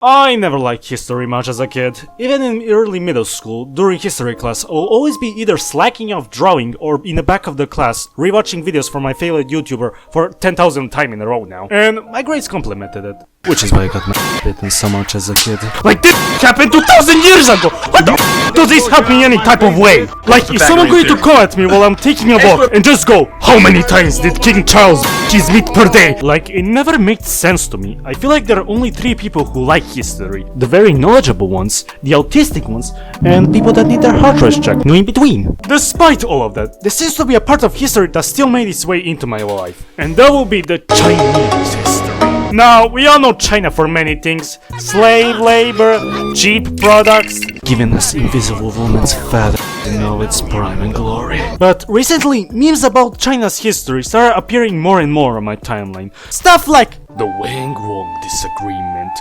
I never liked history much as a kid. Even in early middle school, during history class, I'll always be either slacking off drawing or in the back of the class, rewatching videos from my favorite YouTuber for 10,000th time in a row now. And my grades complimented it. Which is why I got my bitten so much as a kid. Like, this happened 2,000 years ago! What the does this help me any type of way? Like, is someone going to come at me while I'm taking a walk and just go, how many times did King Charles his meat per day? Like, it never made sense to me. I feel like there are only three people who like history. The very knowledgeable ones, the autistic ones, and people that need their heart rate checked, no in between. Despite all of that, there seems to be a part of history that still made its way into my life. And that will be the Chinese history. Now, we all know China for many things. Slave labor, cheap products, giving us invisible woman's feather to know its prime and glory. But recently, memes about China's history started appearing more and more on my timeline. Stuff like the Wang-Wong disagreement,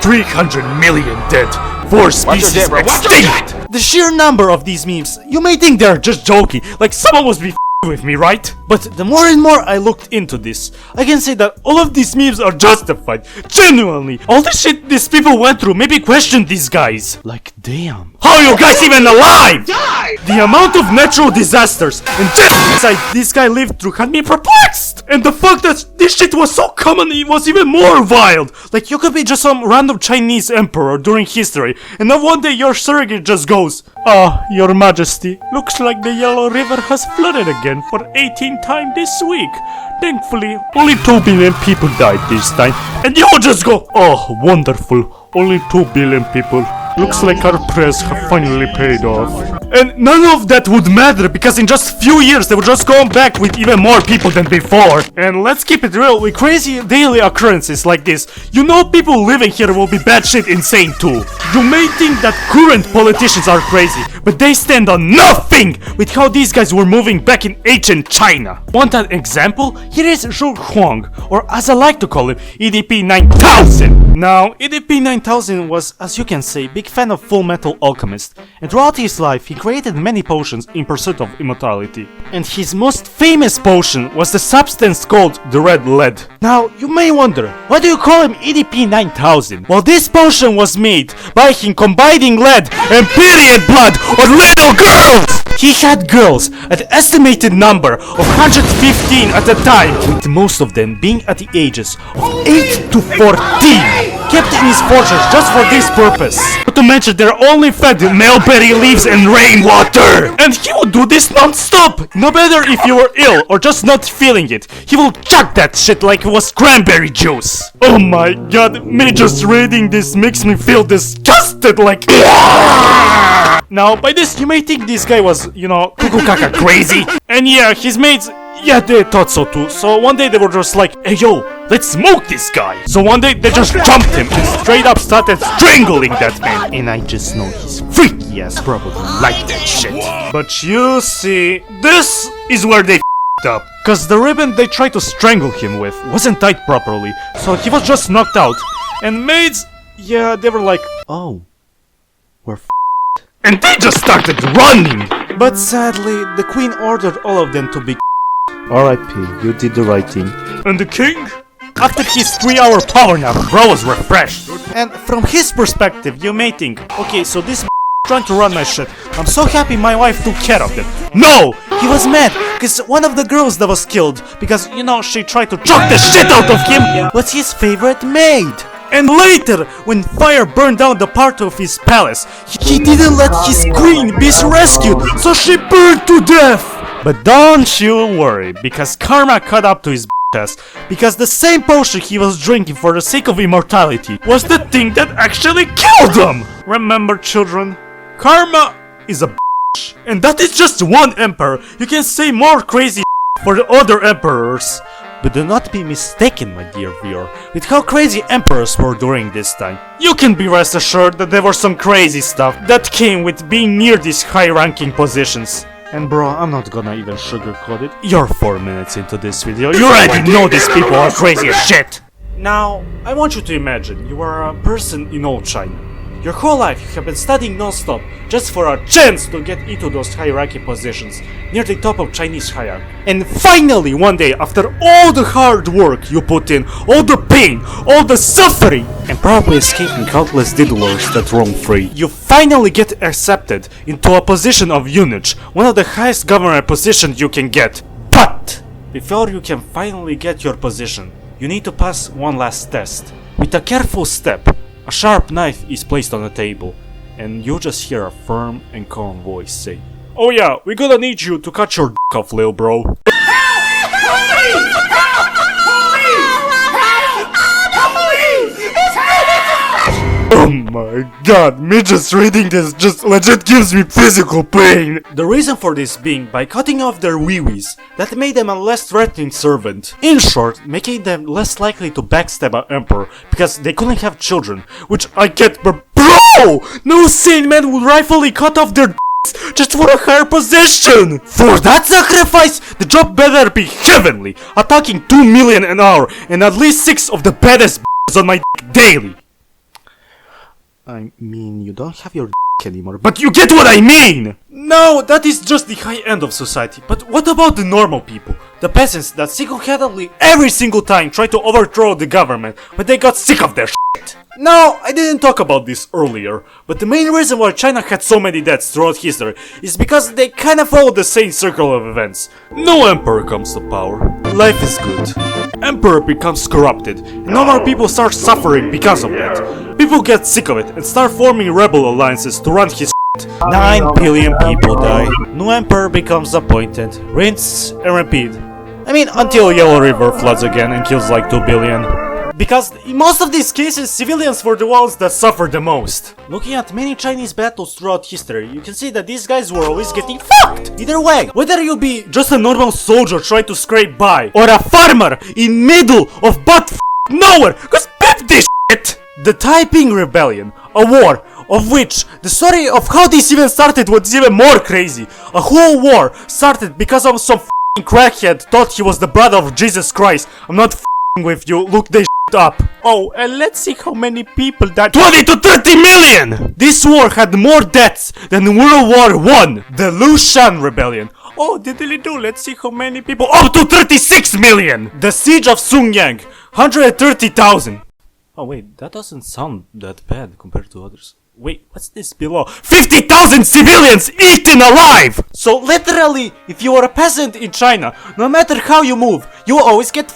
300 million dead, 4 species extinct. The sheer number of these memes, you may think they're just joking, like someone must be with me, right? But the more and more I looked into this, I can say that all of these memes are justified. Genuinely, all the shit these people went through made me question these guys. Like, damn. How are you guys even alive? The amount of natural disasters and genocide this guy lived through had me perplexed. And the fact that this shit was so common, it was even more wild. Like, you could be just some random Chinese emperor during history, and then one day your surrogate just goes, "Ah, your majesty, looks like the Yellow River has flooded again for 18th time this week. Thankfully, only 2 billion people died this time." And you just go, "Oh, wonderful, only 2 billion people. Looks like our prayers have finally paid off." And none of that would matter, because in just few years they would just go back with even more people than before. And let's keep it real, with crazy daily occurrences like this, you know people living here will be batshit insane too. You may think that current politicians are crazy, but they stand on nothing with how these guys were moving back in ancient China. Want an example? Here is Zhu Huang, or as I like to call him, EDP 9000. Now, EDP 9000 was, as you can say, big fan of Full Metal Alchemist, and throughout his life he created many potions in pursuit of immortality. And his most famous potion was the substance called the Red Lead. Now, you may wonder, why do you call him EDP 9000? Well, this potion was made by him combining lead and period blood on little girls! He had girls at an estimated number of 115 at a time, with most of them being at the ages of 8 to 14, kept in his fortress just for this purpose. Not to mention they're only fed mulberry leaves and rainwater. And he would do this non-stop. No matter if you were ill or just not feeling it, he will chuck that shit like it was cranberry juice. Oh my god, me just reading this makes me feel disgusted, like... Now, by this you may think this guy was, you know, cuckoo caca crazy. And yeah, his mates, yeah, they thought so too. So one day they were just like, "Hey yo, let's smoke this guy." So one day they just jumped him and straight up started strangling that man. And I just know his freaky ass probably liked that shit. But you see, this is where they f***ed up. Cause the ribbon they tried to strangle him with wasn't tied properly, so he was just knocked out. And maids, yeah, they were like, "Oh, we're f***ed." And they just started running! But sadly, the queen ordered all of them to be R.I.P., you did the right thing. And the king? After his 3-hour power nap, bro was refreshed. And from his perspective, you may think, okay, so this trying to run my shit. I'm so happy my wife took care of it. No! He was mad, because one of the girls that was killed, because, you know, she tried to choke the shit out of him, was his favorite maid. And later, when fire burned down the part of his palace, he didn't let his queen be rescued, so she burned to death! But don't you worry, because karma caught up to his ass, because the same potion he was drinking for the sake of immortality was the thing that actually killed him! Remember, children, karma is a bitch. And that is just one emperor. You can say more crazy for the other emperors. But do not be mistaken, my dear viewer, with how crazy emperors were during this time. You can be rest assured that there was some crazy stuff that came with being near these high-ranking positions. And bro, I'm not gonna even sugarcoat it. You're 4 minutes into this video, you already know these people are crazy as shit! Now, I want you to imagine you are a person in old China. Your whole life you have been studying non-stop just for a chance to get into those hierarchy positions near the top of Chinese hierarchy. And finally one day, after all the hard work you put in, all the pain, all the suffering, and probably escaping countless diddlers that roam free, you finally get accepted into a position of eunuch, one of the highest government positions you can get. But before you can finally get your position, you need to pass one last test. With a careful step, a sharp knife is placed on the table, and you just hear a firm and calm voice say, "Oh yeah, we're gonna need you to cut your dick off, lil bro." Oh my god, me just reading this just legit gives me physical pain. The reason for this being by cutting off their wee-wees, that made them a less threatening servant. In short, making them less likely to backstab an emperor because they couldn't have children, which I get, but bro! No sane man would rightfully cut off their just for a higher position! For that sacrifice, the job better be heavenly, attacking 2 million an hour and at least 6 of the baddest on my daily. I mean, you don't have your anymore, but you get what I mean! No, that is just the high end of society, but what about the normal people? The peasants that single-handedly every single time try to overthrow the government, but they got sick of their shit. No, I didn't talk about this earlier, but the main reason why China had so many deaths throughout history is because they kinda followed the same circle of events. No emperor comes to power, life is good. Emperor becomes corrupted, and normal people start suffering because of that. People get sick of it and start forming rebel alliances to run his shit. 9 billion people die. New emperor becomes appointed, rinse and repeat. I mean, until Yellow River floods again and kills like 2 billion. Because in most of these cases, civilians were the ones that suffered the most. Looking at many Chinese battles throughout history, you can see that these guys were always getting fucked! Either way, whether you be just a normal soldier trying to scrape by, or a farmer in middle of butt nowhere, cause pip this shit! The Taiping Rebellion, a war of which the story of how this even started was even more crazy. A whole war started because of some crackhead thought he was the brother of Jesus Christ. I'm not with you, look this up. Oh, and let's see how many people died. 20 to 30 million! This war had more deaths than World War I, the Lushan Rebellion. Oh, diddly do, let's see how many people. Up to 36 million! The Siege of Sungyang, 130,000. Oh wait, that doesn't sound that bad compared to others. Wait, what's this below? 50,000 civilians eaten alive! So literally, if you are a peasant in China, no matter how you move, you will always get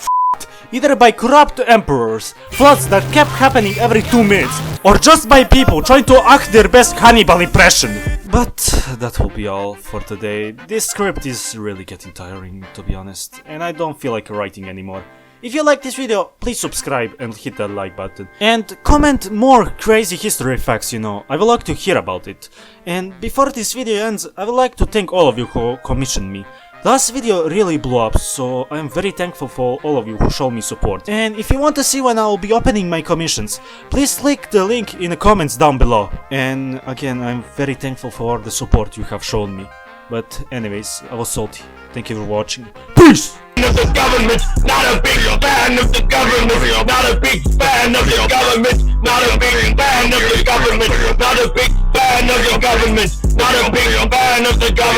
either by corrupt emperors, floods that kept happening every 2 minutes, or just by people trying to act their best Hannibal impression. But that will be all for today. This script is really getting tiring, to be honest, and I don't feel like writing anymore. If you like this video, please subscribe and hit that like button. And comment more crazy history facts, you know, I would like to hear about it. And before this video ends, I would like to thank all of you who commissioned me. Last video really blew up, so I'm very thankful for all of you who show me support. And if you want to see when I'll be opening my commissions, please click the link in the comments down below. And again, I'm very thankful for the support you have shown me. But anyways, I was salty. Thank you for watching. Peace! Of the government, not a big fan of the government, not a big fan of the government, not a big fan of the government, not a big fan of the government, not a big fan of the government.